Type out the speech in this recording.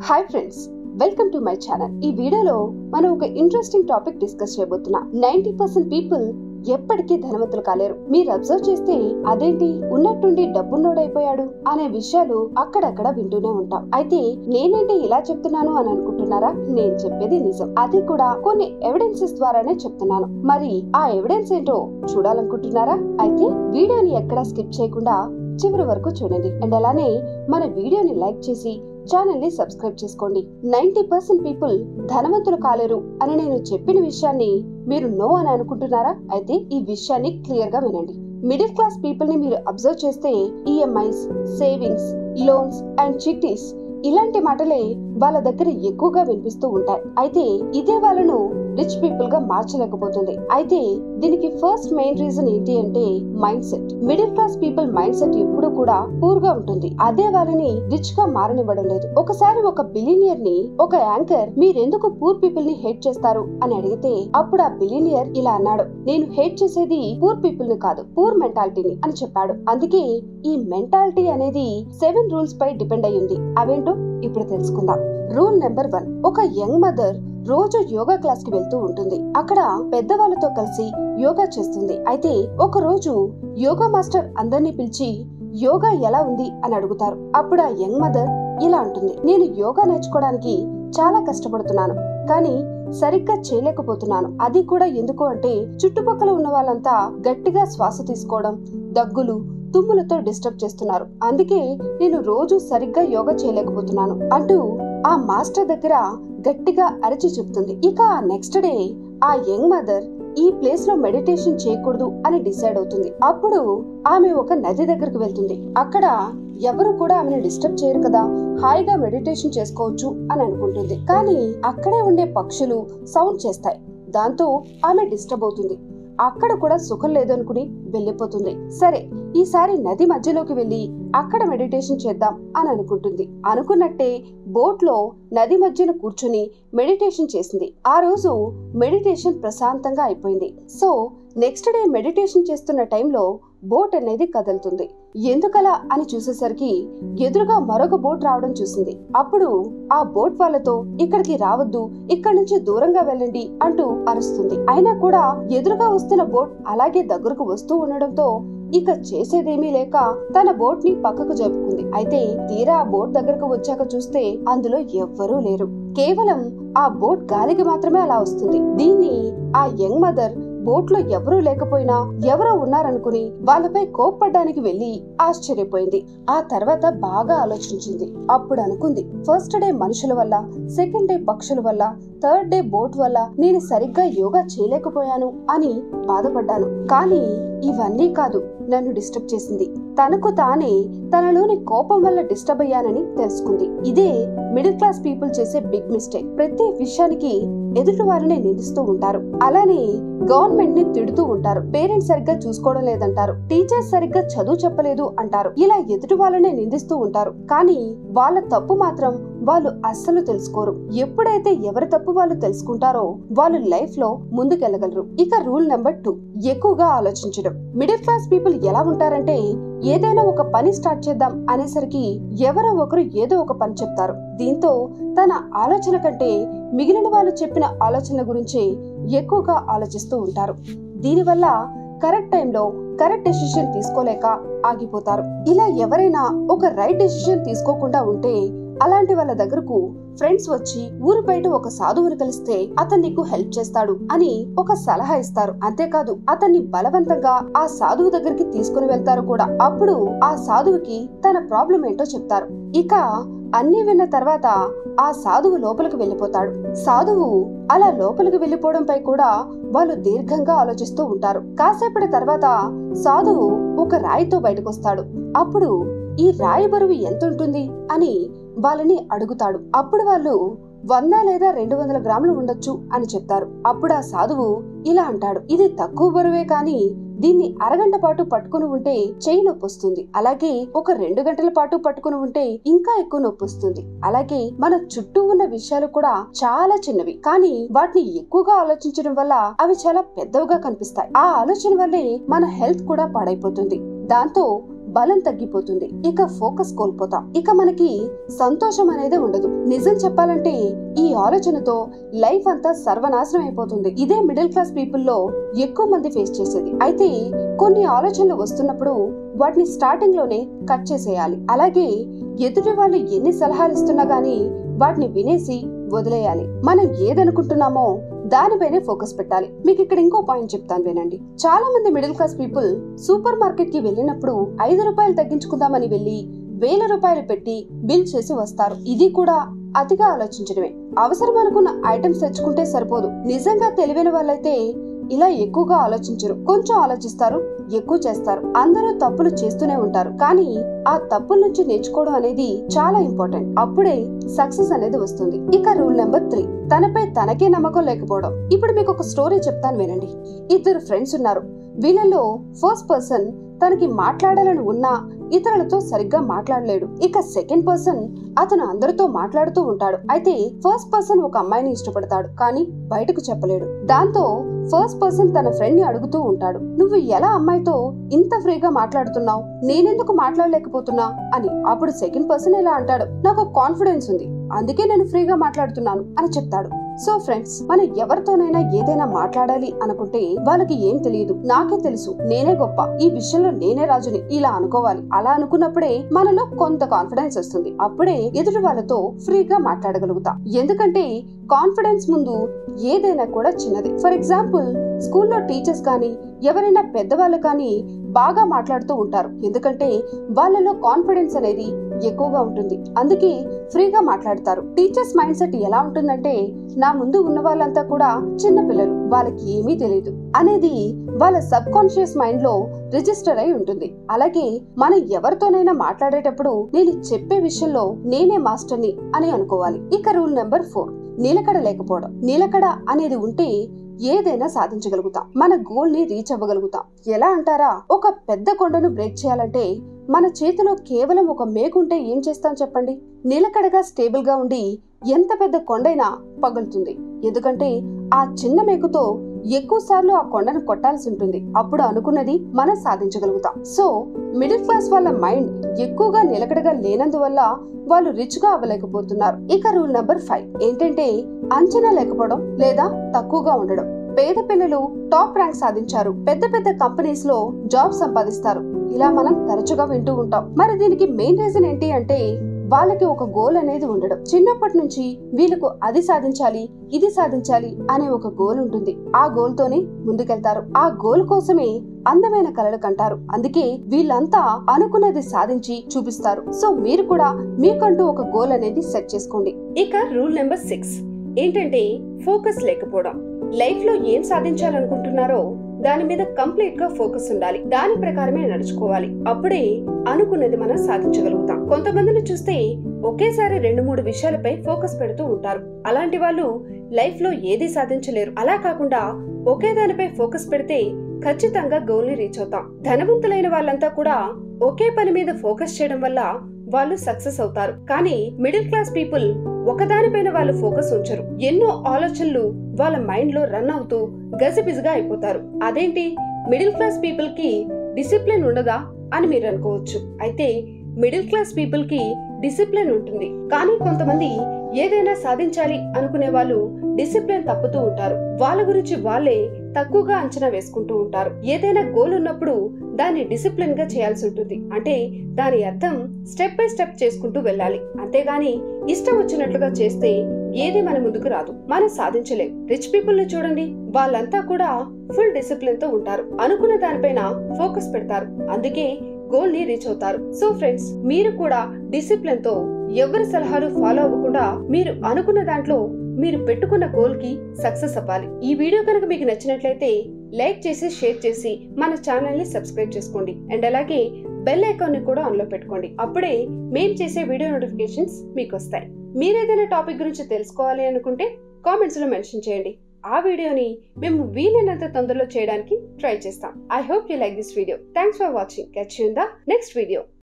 Hi friends, welcome to my channel. ఈ వీడియోలో మనం ఒక ఇంట్రెస్టింగ్ టాపిక్ డిస్కస్ చేయబోతున్నాం. 90% పీపుల్ ఎప్పటికీ ధనవంతులు కాలేరు. మీరు అబ్జర్వ్ చేస్తే అదేంటి ఉన్నట్టుండి డబ్బున్నోడైపోయాడు అనే విషయాలు అక్కడక్కడ వింటూనే ఉంటాం. అయితే నేనేంటి ఇలా చెప్తున్నాను అని అనుకుంటున్నారా? నేను చెప్పేది నిజం. అది కూడా కొన్ని ఎవిడెన్సెస్ ద్వారానే చెప్తున్నాను. మరి ఆ ఎవిడెన్స్ ఏంటో చూడాలనుకుంటున్నారా? అయితే వీడియోని ఎక్కడా స్కిప్ చేయకుండా చివరి వరకు చూడండి. అండ్ అలానే మన వీడియోని లైక్ చేసి ఛానల్ ని సబ్స్క్రైబ్ చేసుకోండి. 90% పీపుల్ ధనవంతులు కాలేరు అని నేను చెప్పిన విషయాన్ని మీరు నో అని అనుకుంటున్నారా? అయితే ఈ విషయాన్ని క్లియర్ గా వినండి. మిడిల్ క్లాస్ పీపుల్ ని మీరు అబ్జర్వ్ చేస్తే ఈఎంఐస్, సేవింగ్స్, లోన్స్ అండ్ చిట్టీస్ ఇలాంటి మాటలే వాళ్ళ దగ్గర ఎక్కువగా వినిపిస్తూ ఉంటాయి. అయితే ఇదే వాళ్ళను రిచ్ పీపుల్ గా మార్చలేకపోతుంది. అయితే దీనికి ఫస్ట్ మెయిన్ రీజన్ ఏంటి అంటే mind set. Middle class people mind set ఎప్పుడు కూడా పూర్ గా ఉంటుంది. అదే వాళ్ళని రిచ్ గా మారనివ్వడం లేదు. ఒకసారి ఒక బిలియనియర్ ని ఒక యాంకర్ మీరెందుకు పూర్ పీపుల్ ని హేట్ చేస్తారు అని అడిగితే అప్పుడు ఆ బిలియనియర్ ఇలా అన్నాడు, నేను హేట్ చేసేది పూర్ పీపుల్ ని కాదు, పూర్ మెంటాలిటీని అని చెప్పాడు. అందుకే ఈ మెంటాలిటీ అనేది 7 రూల్స్ పై డిపెండ్ అయ్యింది. అవేంటో ఇప్పుడు తెలుసుకుందాం. రూల్ నెంబర్ 1, ఒక యంగ్ మదర్ రోజు యోగా క్లాస్ కి వెళ్తూ ఉంటుంది. అక్కడ పెద్దవాళ్ళతో కలిసి యోగా చేస్తుంది. అయితే ఒక రోజు యోగా మాస్టర్ అందరినీ పిలిచి యోగా ఎలా ఉంది అని అడుగుతారు. అప్పుడు ఆ యంగ్ మదర్ ఇలా అంటుంది, నేను యోగా నేర్చుకోవడానికి చాలా కష్టపడుతున్నాను, కానీ సరిగ్గా చేయలేకపోతున్నాను. అది కూడా ఎందుకు అంటే చుట్టుపక్కల ఉన్న వాళ్ళంతా గట్టిగా శ్వాస తీసుకోవడం, దగ్గులు, తుమ్ములతో డిస్టర్బ్ చేస్తున్నారు. అందుకే నేను రోజు సరిగ్గా యోగా చేయలేకపోతున్నాను అంటూ ఆ మాస్టర్ దగ్గర గట్టిగా అరిచి చెప్తుంది. ఇక నెక్స్ట్ డే ఆ యంగ్ మదర్ ఈ ప్లేస్ లో మెడిటేషన్ చేయకూడదు అని డిసైడ్ అవుతుంది. అప్పుడు ఆమె ఒక నది దగ్గరకు వెళ్తుంది. అక్కడ ఎవరు కూడా ఆమెను డిస్టర్బ్ చేయరు కదా, హాయిగా మెడిటేషన్ చేసుకోవచ్చు అని అనుకుంటుంది. కానీ అక్కడే ఉండే పక్షులు సౌండ్ చేస్తాయి. దాంతో ఆమె డిస్టర్బ్ అవుతుంది. అక్కడ కూడా సుఖం లేదు అనుకుని వెళ్ళిపోతుంది. సరే, ఈసారి నది మధ్యలోకి వెళ్లి అక్కడ మెడిటేషన్ చేద్దాం అని అనుకుంటుంది. అనుకున్నట్టే బోట్ లో నది మధ్యన కూర్చుని మెడిటేషన్ చేసింది. ఆ రోజు మెడిటేషన్ ప్రశాంతంగా అయిపోయింది. సో నెక్స్ట్ డే మెడిటేషన్ చేస్తున్న టైంలో బోట్ అనేది కదులుతుంది. ఎందుకలా అని చూసేసరికి ఎదురుగా మరొక బోట్ రావడం చూసింది. అప్పుడు ఆ బోట్ వాళ్ళతో ఇక్కడికి రావద్దు, ఇక్కడ నుంచి దూరంగా వెళ్ళండి అంటూ అరుస్తుంది. అయినా కూడా ఎదురుగా వస్తున్న బోట్ అలాగే దగ్గరకు వస్తూ ఉండడంతో ఇక చేసేదేమీ లేక తన బోట్ ని పక్కకు జరుపుకుంది. అయితే తీరా ఆ బోట్ దగ్గరకు వచ్చాక చూస్తే అందులో ఎవ్వరూ లేరు. కేవలం ఆ బోట్ గాలికి మాత్రమే అలా వస్తుంది. దీన్ని ఆ యంగ్ మదర్ బోట్ లో ఎవరూ లేకపోయినా ఎవరో ఉన్నారనుకుని వాళ్ళపై కోప్పడ్డానికి వెళ్లి ఆశ్చర్యపోయింది. ఆ తర్వాత బాగా ఆలోచించింది. అప్పుడు అనుకుంది, ఫస్ట్ డే మనుషుల వల్ల, సెకండ్ డే పక్షుల వల్ల, థర్డ్ డే బోట్ వల్ల నేను సరిగ్గా యోగా చేయలేకపోయాను అని బాధపడ్డాను. కానీ ఇవన్నీ కాదు నన్ను డిస్టర్బ్ చేసింది, తనకు తానే తనలోని కోపం వల్ల డిస్టర్బ్ అయ్యానని తెలుసుకుంది. ఇదే మిడిల్ క్లాస్ పీపుల్ చేసే బిగ్ మిస్టేక్. ప్రతి విషయానికి ఎదుటి వారిని నిందిస్తూ ఉంటారు. అలానే గవర్నమెంట్ ని తిడుతూ ఉంటారు. పేరెంట్స్ సరిగ్గా చూసుకోవడం లేదంటారు, టీచర్స్ సరిగ్గా చదువు చెప్పలేదు అంటారు. ఇలా ఎదుటి వాళ్ళనే నిందిస్తూ ఉంటారు. కానీ వాళ్ళ తప్పు మాత్రం వాళ్ళు అస్సలు తెలుసుకోరు. ఎప్పుడైతే ఎవరి తప్పు వాళ్ళు తెలుసుకుంటారో వాళ్ళు లైఫ్ లో ముందుకెళ్లగలరు. ఇక రూల్ నెంబర్ 2, ఎక్కువగా ఆలోచించడం. మిడిల్ క్లాస్ పీపుల్ ఎలా ఉంటారంటే ఏదైనా ఒక పని స్టార్ట్ చేద్దాం అనేసరికి ఎవరో ఒకరు ఏదో ఒక పని చెప్తారు. దీంతో తన ఆలోచన కంటే మిగిలిన వాళ్ళు చెప్పిన ఆలోచనల గురించి ఎక్కువగా ఆలోచిస్తూ ఉంటారు. దీనివల్ల కరెక్ట్ టైంలో కరెక్ట్ డెసిషన్ తీసుకోలేక ఆగిపోతారు. ఇలా ఎవరైనా ఒక రైట్ డెసిషన్ తీసుకోకుండా ఉంటే అలాంటి వాళ్ళ దగ్గరకు ఫ్రెండ్స్ వచ్చి ఊరు బయట ఒక సాధువుని కలిస్తే అతను నీకు హెల్ప్ చేస్తాడు అని ఒక సలహా ఇస్తారు. అంతేకాదు అతన్ని బలవంతంగా ఆ సాధువు దగ్గరికి తీసుకుని వెళ్తారు కూడా. అప్పుడు ఆ సాధువుకి తన ప్రాబ్లం ఏంటో చెప్తారు. ఇక అన్ని విన్న తర్వాత ఆ సాధువు లోపలికి వెళ్ళిపోతాడు. సాధువు అలా లోపలికి వెళ్ళిపోవడంపై కూడా వాళ్ళు దీర్ఘంగా ఆలోచిస్తూ ఉంటారు. కాసేపటి తర్వాత సాధువు ఒక రాయితో బయటకొస్తాడు. అప్పుడు ఈ రాయి బరువు ఎంత ఉంటుంది అని వాళ్ళని అడుగుతాడు. అప్పుడు వాళ్ళు 100 లేదా 200 గ్రాములు ఉండొచ్చు అని చెప్తారు. అప్పుడు ఆ సాధువు ఇలా అంటాడు, ఇది తక్కువ బరువే, కానీ దీన్ని అరగంట పాటు పట్టుకుని ఉంటే చెయ్యి నొప్పి వస్తుంది. అలాగే ఒక 2 గంటల పాటు పట్టుకుని ఉంటే ఇంకా ఎక్కువ నొప్పి వస్తుంది. అలాగే మన చుట్టూ ఉన్న విషయాలు కూడా చాలా చిన్నవి, కానీ వాటిని ఎక్కువగా ఆలోచించడం వల్ల అవి చాలా పెద్దవిగా కనిపిస్తాయి. ఆ ఆలోచన వల్లే మన హెల్త్ కూడా పాడైపోతుంది. దాంతో బలం తగ్గిపోతుంది, ఇక ఫోకస్ కోల్పోతాం, ఇక మనకి సంతోషం అనేది ఉండదు. నిజం చెప్పాలంటే ఈ ఆలోచనతో లైఫ్ అంతా సర్వనాశనం అయిపోతుంది. ఇదే మిడిల్ క్లాస్ పీపుల్ లో ఎక్కువ మంది ఫేస్ చేసేది. అయితే కొన్ని ఆలోచనలు వస్తున్నప్పుడు వాటిని స్టార్టింగ్ లోనే కట్ చేసేయాలి. అలాగే ఎదుటి వాళ్ళు ఎన్ని సలహాలు ఇస్తున్నా గానీ వాటిని వినేసి వదిలేయాలి. మనం ఏదనుకుంటున్నామో దానిపైనే ఫోకస్ పెట్టాలి. మీకు ఇక్కడ ఇంకో పాయింట్ చెప్తాను వినండి. చాలా మంది middle class people super market కి వెళ్ళినప్పుడు 5 రూపాయలు తగ్గించుకుందామని వెళ్లి 1000 రూపాయలు పెట్టి బిల్ చేసి వస్తారు. ఇది కూడా అతిగా ఆలోచించడమే. అవసరం అనుకున్న ఐటమ్స్ తెచ్చుకుంటే సరిపోదు. నిజంగా తెలివైన వాళ్ళైతే ఇలా ఎక్కువగా ఆలోచించరు. కొంచెం ఆలోచిస్తారు, ఎక్కువ చేస్తారు. అందరూ తప్పులు చేస్తూనే ఉంటారు, కానీ ఆ తప్పుల నుంచి నేర్చుకోవడం అనేది చాలా ఇంపార్టెంట్. అప్పుడే సక్సెస్ అనేది వస్తుంది. ఇక రూల్ నెంబర్ 3, తనపై తనకే నమ్మకం లేకపోవడం. ఇప్పుడు మీకు ఒక స్టోరీ చెప్తాను వినండి. 2 ఫ్రెండ్స్ ఉన్నారు. వీళ్ళలో ఫస్ట్ పర్సన్ తనకి మాట్లాడాలని ఉన్నా ఇతరులతో సరిగ్గా మాట్లాడలేడు. ఇక సెకండ్ పర్సన్ అతను అందరితో మాట్లాడుతూ ఉంటాడు. అయితే ఫస్ట్ పర్సన్ ఒక అమ్మాయిని ఇష్టపడతాడు, కానీ బయటకు చెప్పలేడు. దాంతో ఫస్ట్ పర్సన్ తన ఫ్రెండ్ ని అడుగుతూ ఉంటాడు, నువ్వు ఎలా అమ్మాయితో ఇంత ఫ్రీగా మాట్లాడుతున్నావు, నేనెందుకు మాట్లాడలేకపోతున్నా అని. అప్పుడు సెకండ్ పర్సన్ ఇలా అంటాడు, నాకు కాన్ఫిడెన్స్ ఉంది, అందుకే నేను ఫ్రీగా మాట్లాడుతున్నాను అని చెప్తాడు. సో ఫ్రెండ్స్, మనం ఎవరితోనైనా ఏదైనా మాట్లాడాలి అనుకుంటే వాళ్ళకి ఏం తెలియదు, నాకే తెలుసు, నేనే గొప్ప, ఈ విషయంలో నేనే రాజుని ఇలా అనుకోవాలి. అలా అనుకున్నప్పుడే మనలో కొంత కాన్ఫిడెన్స్ వస్తుంది. అప్పుడే ఎదుటి వాళ్ళతో ఫ్రీగా మాట్లాడగలుగుతాం. ఎందుకంటే కాన్ఫిడెన్స్ ముందు ఏదైనా కూడా చిన్నది. ఫర్ ఎగ్జాంపుల్, స్కూల్లో టీచర్స్ కానీ ఎవరైనా పెద్దవాళ్ళు కానీ బాగా మాట్లాడుతూ ఉంటారు. ఎందుకంటే వాళ్ళలో కాన్ఫిడెన్స్ అనేది ఎక్కువగా ఉంటుంది, అందుకే ఫ్రీగా మాట్లాడతారు. టీచర్స్ మైండ్ సెట్ ఎలా ఉంటుందంటే, నా ముందు ఉన్న వాళ్ళంతా కూడా చిన్న పిల్లలు, వాళ్ళకి ఏమీ తెలియదు అనేది వాళ్ళ సబ్ కాన్షియస్ మైండ్ లో రిజిస్టర్ అయి ఉంటుంది. అలాగే మనం ఎవరితోనైనా మాట్లాడేటప్పుడు నేను చెప్పే విషయంలో నేనే మాస్టర్ని అని అనుకోవాలి. ఇక రూల్ నెంబర్ 4, నిలకడ లేకపోవడం. నిలకడ అనేది ఉంటే ఏదైనా సాధించగలుగుతాం, మన గోల్ ని రీచ్ అవ్వగలుగుతాం. ఎలా అంటారా, ఒక పెద్ద కొండను బ్రేక్ చేయాలంటే మన చేతిలో కేవలం ఒక మేకుంటే ఏం చేస్తాం చెప్పండి? నిలకడగా స్టేబుల్ గా ఉండి ఎంత పెద్ద కొండైనా పగులుతుంది. ఎందుకంటే ఆ చిన్న మేకుతో ఎక్కువ సార్లు ఆ కొండను కొట్టాల్సి ఉంటుంది. అప్పుడు అనుకున్నది మనం సాధించగలుగుతాం. సో మిడిల్ క్లాస్ వాళ్ళ మైండ్ ఎక్కువగా నిలకడగా లేనందువల్ల వాళ్ళు రిచ్ గా అవ్వలేకపోతున్నారు. ఇక రూల్ నెంబర్ 5 ఏంటంటే, అంచనా లేకపోవడం లేదా తక్కువగా ఉండడం. పేద పిల్లలు టాప్ ర్యాంక్ సాధించారు, పెద్ద పెద్ద కంపెనీస్ లో జాబ్ సంపాదిస్తారు, ఇలా మనం తరచుగా వింటూ ఉంటాం. మరి దీనికి మెయిన్ రీజన్ ఏంటి అంటే, వాళ్ళకి ఒక గోల్ అనేది ఉండడం. చిన్నప్పటి నుంచి వీళ్ళకు అది సాధించాలి, ఇది సాధించాలి అనే ఒక గోల్ ఉంటుంది. ఆ గోల్ తోనే ముందుకెళ్తారు. ఆ గోల్ కోసమే అందమైన కలలు కంటారు. అందుకే వీళ్ళంతా అనుకున్నది సాధించి చూపిస్తారు. సో మీరు కూడా మీకంటూ ఒక గోల్ అనేది సెట్ చేసుకోండి. ఇక రూల్ నెంబర్ 6 ఏంటంటే, ఫోకస్ లేకపోవడం. లైఫ్ లో ఏం సాధించాలనుకుంటున్నారో దాని మీద కంప్లీట్ గా ఫోకస్ ఉండాలి, దాని ప్రకారమే నడుచుకోవాలి. అప్పుడే అనుకున్నది మనం సాధించగలుగుతాం. కొంతమందిని చూస్తే ఒకేసారి 2-3 విషయాలపై ఫోకస్ పెడుతూ ఉంటారు. అలాంటి వాళ్ళు లైఫ్ లో ఏది సాధించలేరు. అలా కాకుండా ఒకే దానిపై ఫోకస్ పెడితే ఖచ్చితంగా గోల్ ని రీచ్ అవుతాం. ధనవంతులైన వాళ్ళంతా కూడా ఒకే పని మీద ఫోకస్ చేయడం వల్ల వాళ్ళు సక్సెస్ అవుతారు. కానీ మిడిల్ క్లాస్ పీపుల్ ఒకదానిపైన వాళ్ళు ఫోకస్ ఉంచరు. ఎన్నో ఆలోచనలు వాళ్ళ మైండ్ లో రన్ అవుతూ గజిబిజిగా అయిపోతారు. అదేంటి, మిడిల్ క్లాస్ పీపుల్ కి డిసిప్లిన్ ఉండదా అని మీరు అనుకోవచ్చు. అయితే మిడిల్ క్లాస్ పీపుల్ కి డిసిప్లిన్ ఉంటుంది, కానీ కొంతమంది ఏదైనా సాధించాలి అనుకునే వాళ్ళు డిసిప్లిన్ తప్పుతూ ఉంటారు. వాళ్ళ గురించి వాళ్ళే తక్కువగా అంచనా వేసుకుంటూ ఉంటారు. ఏదైనా గోల్ ఉన్నప్పుడు దాన్ని డిసిప్లిన్ గా చేయాల్సి ఉంటుంది. అంటే దాని అర్థం స్టెప్ బై స్టెప్ చేసుకుంటూ వెళ్ళాలి. అంతేగాని ఇష్టం వచ్చినట్లుగా చేస్తే ఏది మన ముందుకు రాదు, మనం సాధించలేం. రిచ్ పీపుల్ ని చూడండి, వాళ్ళంతా కూడా ఫుల్ డిసిప్లిన్ తో ఉంటారు, అనుకున్న దానిపైన ఫోకస్ పెడతారు, అందుకే గోల్ ని రీచ్ అవుతారు. సో ఫ్రెండ్స్, మీరు కూడా డిసిప్లిన్ తో ఎవరి సలహాలు ఫాలో అవ్వకుండా మీరు అనుకున్న దాంట్లో మీరు పెట్టుకున్న గోల్ కి సక్సెస్ అవ్వాలి. ఈ వీడియో కనుక మీకు నచ్చినట్లయితే లైక్ చేసి, షేర్ చేసి మన ఛానల్ ని సబ్స్క్రైబ్ చేసుకోండి. అండ్ అలాగే బెల్ ఐకాన్ ని కూడా ఆన్ లో పెట్టుకోండి. అప్పుడే మేము చేసే వీడియో నోటిఫికేషన్స్ మీకు వస్తాయి. మీరేదైనా టాపిక్ గురించి తెలుసుకోవాలి అనుకుంటే కామెంట్స్ లో మెన్షన్ చేయండి. ఆ వీడియోని మేము వీలైనంత తొందరలో చేయడానికి ట్రై చేస్తాం. I hope you like this video. Thanks for watching. Catch you in the next video.